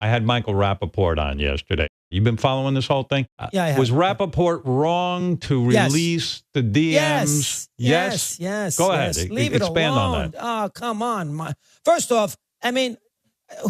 I had Michael Rapaport on yesterday. You've been following this whole thing? Yeah, I have. Was Rapaport wrong to release the DMs? Yes. Go ahead. Leave it Expand alone. on that. Oh, come on. First off, I mean,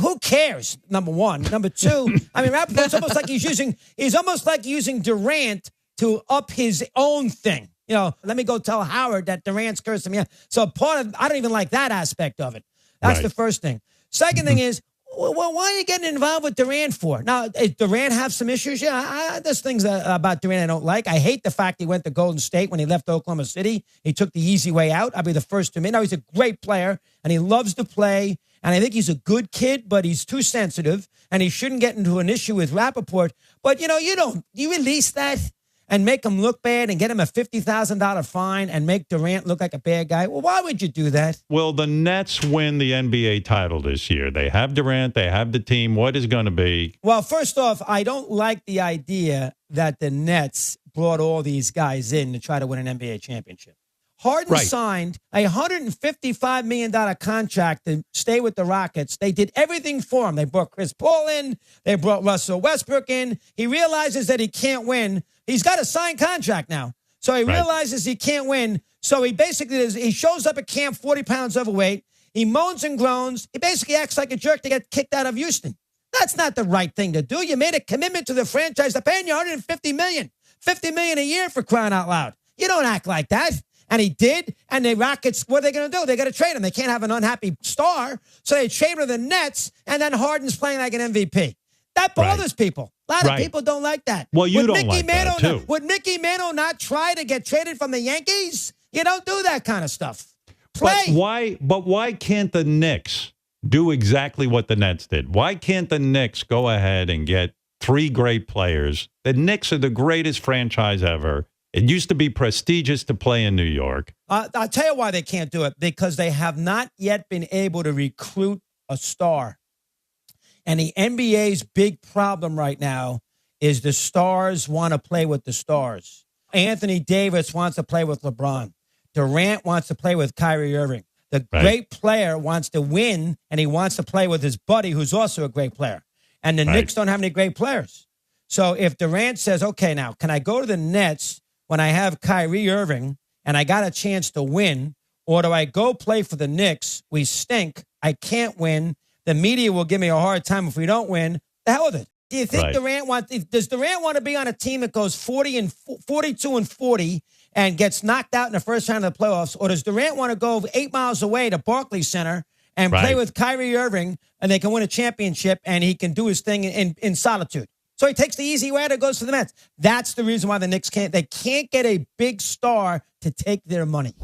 who cares? Number one. Number two, I mean, Rapaport's almost like he's almost like using Durant to up his own thing. You know, let me go tell Howard that Durant's cursing me out. So I don't even like that aspect of it. That's the first thing. Second thing is, well, why are you getting involved with Durant for? Now, does Durant have some issues? Yeah, there's things about Durant I don't like. I hate the fact he went to Golden State when he left Oklahoma City. He took the easy way out. I'll be the first to admit. Now, he's a great player, and he loves to play, and I think he's a good kid, but he's too sensitive, and he shouldn't get into an issue with Rapaport. But, you release that and make him look bad and get him a $50,000 fine and make Durant look like a bad guy. Well, why would you do that? Will the Nets win the NBA title this year? They have Durant. They have the team. What is going to be? Well, first off, I don't like the idea that the Nets brought all these guys in to try to win an NBA championship. Harden signed a $155 million contract to stay with the Rockets. They did everything for him. They brought Chris Paul in. They brought Russell Westbrook in. He realizes that he can't win. He's got a signed contract now. So he realizes he can't win. So he shows up at camp 40 pounds overweight. He moans and groans. He basically acts like a jerk to get kicked out of Houston. That's not the right thing to do. You made a commitment to the franchise. They're paying you $150 million. $50 million a year for crying out loud. You don't act like that. And he did. And the Rockets, what are they going to do? They're going to trade him. They can't have an unhappy star. So they trade him to the Nets, and then Harden's playing like an MVP. That bothers people. A lot of people don't like that. Well, you don't like that, too. Would Mickey Mantle not try to get traded from the Yankees? You don't do that kind of stuff. Play. But why can't the Knicks do exactly what the Nets did? Why can't the Knicks go ahead and get 3 great players? The Knicks are the greatest franchise ever. It used to be prestigious to play in New York. I'll tell you why they can't do it. Because they have not yet been able to recruit a star. And the NBA's big problem right now is the stars want to play with the stars. Anthony Davis wants to play with LeBron. Durant wants to play with Kyrie Irving. The great player wants to win, and he wants to play with his buddy, who's also a great player. And the Knicks don't have any great players. So if Durant says, okay, now, can I go to the Nets when I have Kyrie Irving and I got a chance to win, or do I go play for the Knicks? We stink. I can't win. The media will give me a hard time if we don't win. The hell with it. Do you think does Durant want to be on a team that goes 42 and 40 and gets knocked out in the first round of the playoffs? Or does Durant want to go 8 miles away to Barclays Center and play with Kyrie Irving, and they can win a championship, and he can do his thing in solitude? So he takes the easy way out and goes to the Mets. That's the reason why the Knicks can't get a big star to take their money.